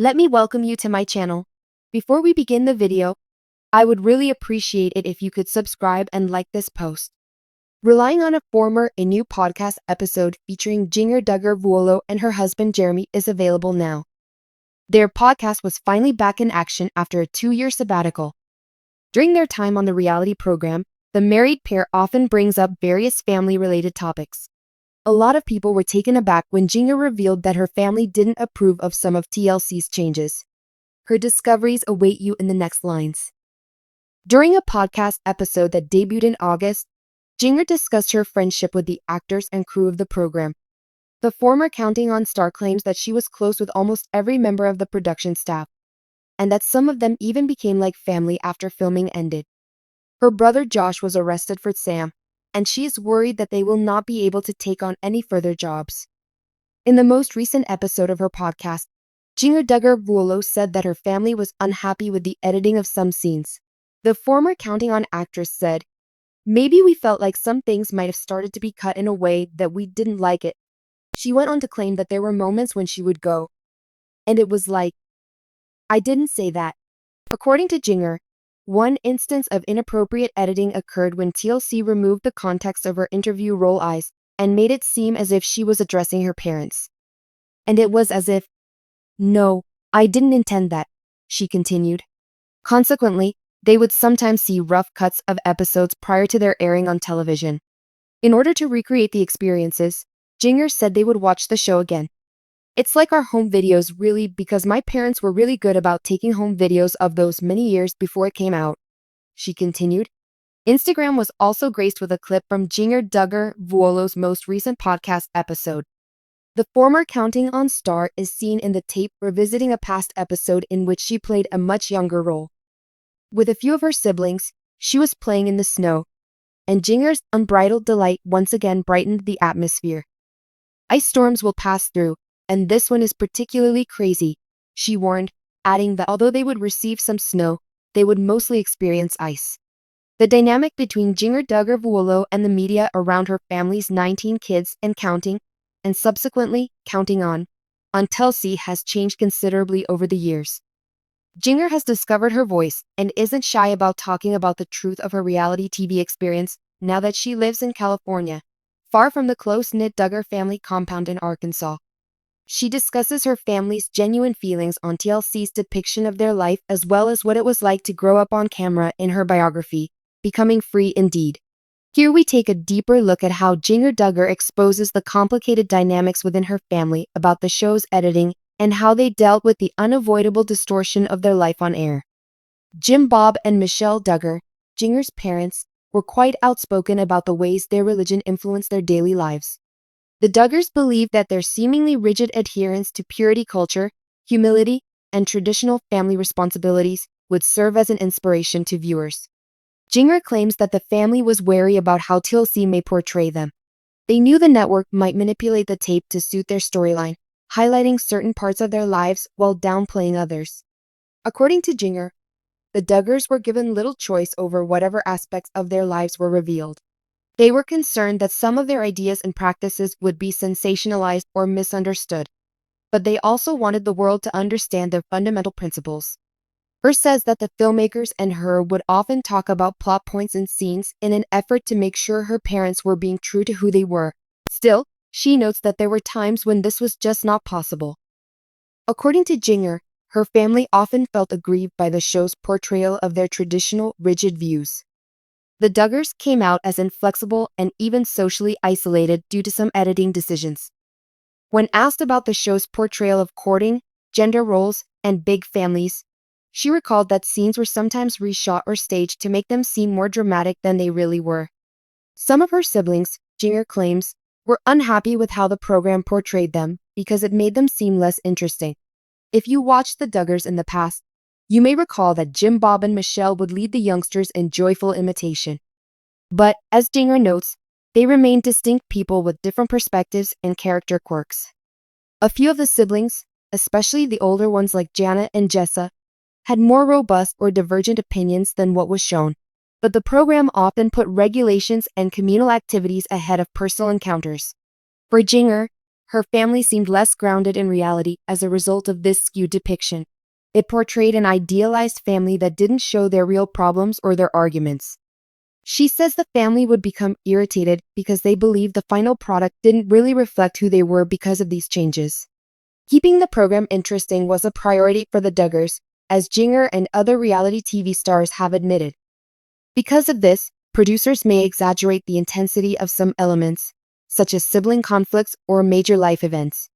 Let me welcome you to my channel. Before we begin the video, I would really appreciate it if you could subscribe and like this post. Relying on a new podcast episode featuring Jinger, Duggar, Vuolo, and her husband Jeremy is available now. Their podcast was finally back in action after a 2-year sabbatical. During their time on the reality program, the married pair often brings up various family-related topics. A lot of people were taken aback when Jinger revealed that her family didn't approve of some of TLC's changes. Her discoveries await you in the next lines. During a podcast episode that debuted in August, Jinger discussed her friendship with the actors and crew of the program. The former Counting On star claims that she was close with almost every member of the production staff, and that some of them even became like family after filming ended. Her brother Josh was arrested for Sam, and she is worried that they will not be able to take on any further jobs. In the most recent episode of her podcast, Jinger Duggar Vuolo said that her family was unhappy with the editing of some scenes. The former Counting On actress said, "Maybe we felt like some things might have started to be cut in a way that we didn't like it." She went on to claim that there were moments when she would go, and it was like, "I didn't say that." According to Jinger, one instance of inappropriate editing occurred when TLC removed the context of her interview roll eyes and made it seem as if she was addressing her parents. And it was as if, "No, I didn't intend that," she continued. Consequently, they would sometimes see rough cuts of episodes prior to their airing on television. In order to recreate the experiences, Jinger said they would watch the show again. "It's like our home videos really, because my parents were really good about taking home videos of those many years before it came out," she continued. Instagram was also graced with a clip from Jinger Duggar Vuolo's most recent podcast episode. The former Counting On star is seen in the tape revisiting a past episode in which she played a much younger role. With a few of her siblings, she was playing in the snow, and Jinger's unbridled delight once again brightened the atmosphere. "Ice storms will pass through, and this one is particularly crazy," she warned, adding that although they would receive some snow, they would mostly experience ice. The dynamic between Jinger Duggar Vuolo and the media around her family's 19 kids and counting, and subsequently Counting On TLC has changed considerably over the years. Jinger has discovered her voice and isn't shy about talking about the truth of her reality TV experience now that she lives in California, far from the close-knit Duggar family compound in Arkansas. She discusses her family's genuine feelings on TLC's depiction of their life as well as what it was like to grow up on camera in her biography, Becoming Free Indeed. Here we take a deeper look at how Jinger Duggar exposes the complicated dynamics within her family about the show's editing and how they dealt with the unavoidable distortion of their life on air. Jim Bob and Michelle Duggar, Jinger's parents, were quite outspoken about the ways their religion influenced their daily lives. The Duggars believed that their seemingly rigid adherence to purity culture, humility, and traditional family responsibilities would serve as an inspiration to viewers. Jinger claims that the family was wary about how TLC may portray them. They knew the network might manipulate the tape to suit their storyline, highlighting certain parts of their lives while downplaying others. According to Jinger, the Duggars were given little choice over whatever aspects of their lives were revealed. They were concerned that some of their ideas and practices would be sensationalized or misunderstood, but they also wanted the world to understand their fundamental principles. Her says that the filmmakers and her would often talk about plot points and scenes in an effort to make sure her parents were being true to who they were. Still, she notes that there were times when this was just not possible. According to Jinger, her family often felt aggrieved by the show's portrayal of their traditional, rigid views. The Duggars came out as inflexible and even socially isolated due to some editing decisions. When asked about the show's portrayal of courting, gender roles, and big families, she recalled that scenes were sometimes reshot or staged to make them seem more dramatic than they really were. Some of her siblings, Jinger claims, were unhappy with how the program portrayed them because it made them seem less interesting. If you watched the Duggars in the past, you may recall that Jim Bob and Michelle would lead the youngsters in joyful imitation. But, as Jinger notes, they remained distinct people with different perspectives and character quirks. A few of the siblings, especially the older ones like Johannah and Jessa, had more robust or divergent opinions than what was shown, but the program often put regulations and communal activities ahead of personal encounters. For Jinger, her family seemed less grounded in reality as a result of this skewed depiction. It portrayed an idealized family that didn't show their real problems or their arguments. She says the family would become irritated because they believed the final product didn't really reflect who they were because of these changes. Keeping the program interesting was a priority for the Duggars, as Jinger and other reality TV stars have admitted. Because of this, producers may exaggerate the intensity of some elements, such as sibling conflicts or major life events.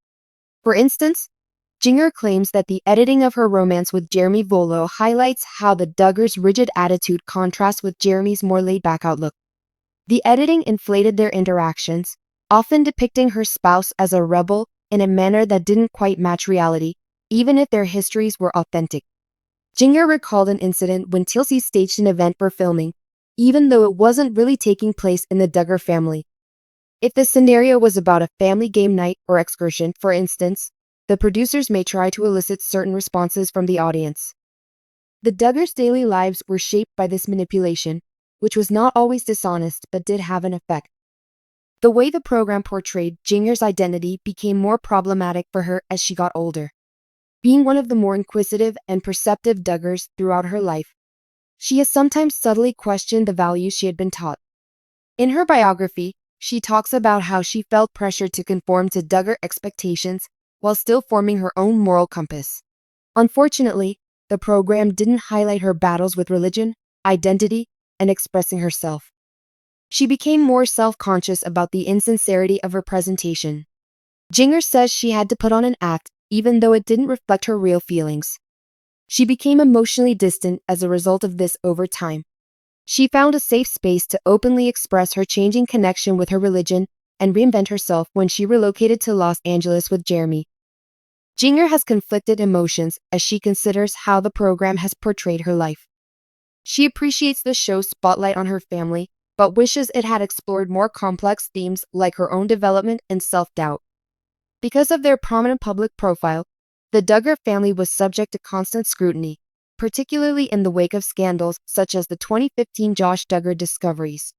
For instance, Jinger claims that the editing of her romance with Jeremy Vuolo highlights how the Duggars' rigid attitude contrasts with Jeremy's more laid-back outlook. The editing inflated their interactions, often depicting her spouse as a rebel in a manner that didn't quite match reality, even if their histories were authentic. Jinger recalled an incident when Tilsey staged an event for filming, even though it wasn't really taking place in the Duggar family. If the scenario was about a family game night or excursion, for instance, the producers may try to elicit certain responses from the audience. The Duggars' daily lives were shaped by this manipulation, which was not always dishonest but did have an effect. The way the program portrayed Jinger's identity became more problematic for her as she got older. Being one of the more inquisitive and perceptive Duggars throughout her life, she has sometimes subtly questioned the values she had been taught. In her biography, she talks about how she felt pressured to conform to Duggar expectations while still forming her own moral compass. Unfortunately, the program didn't highlight her battles with religion, identity, and expressing herself. She became more self-conscious about the insincerity of her presentation. Jinger says she had to put on an act even though it didn't reflect her real feelings. She became emotionally distant as a result of this over time. She found a safe space to openly express her changing connection with her religion and reinvent herself when she relocated to Los Angeles with Jeremy. Jinger has conflicted emotions as she considers how the program has portrayed her life. She appreciates the show's spotlight on her family, but wishes it had explored more complex themes like her own development and self-doubt. Because of their prominent public profile, the Duggar family was subject to constant scrutiny, particularly in the wake of scandals such as the 2015 Josh Duggar discoveries.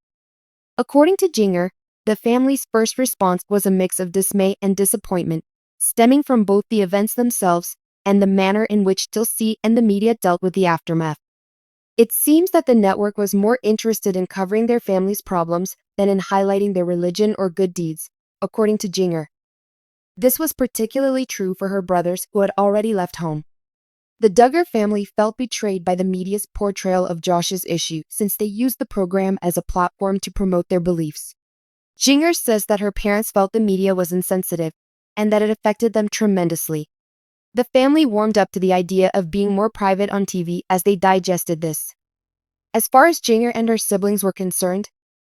According to Jinger, the family's first response was a mix of dismay and disappointment, stemming from both the events themselves and the manner in which Tilsey and the media dealt with the aftermath. It seems that the network was more interested in covering their family's problems than in highlighting their religion or good deeds, according to Jinger. This was particularly true for her brothers who had already left home. The Duggar family felt betrayed by the media's portrayal of Josh's issue since they used the program as a platform to promote their beliefs. Jinger says that her parents felt the media was insensitive and that it affected them tremendously. The family warmed up to the idea of being more private on TV as they digested this. As far as Jinger and her siblings were concerned,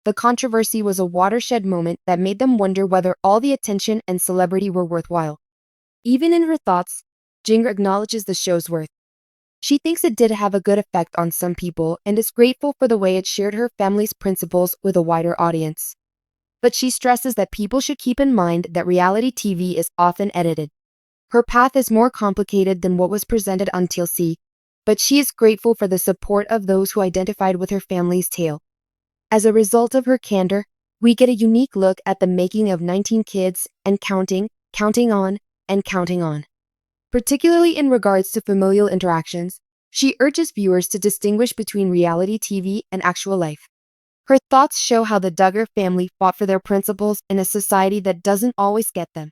the controversy was a watershed moment that made them wonder whether all the attention and celebrity were worthwhile. Even in her thoughts, Jinger acknowledges the show's worth. She thinks it did have a good effect on some people and is grateful for the way it shared her family's principles with a wider audience. But she stresses that people should keep in mind that reality TV is often edited. Her path is more complicated than what was presented on TLC, but she is grateful for the support of those who identified with her family's tale. As a result of her candor, we get a unique look at the making of 19 kids and counting on, and counting on. Particularly in regards to familial interactions, she urges viewers to distinguish between reality TV and actual life. Her thoughts show how the Duggar family fought for their principles in a society that doesn't always get them.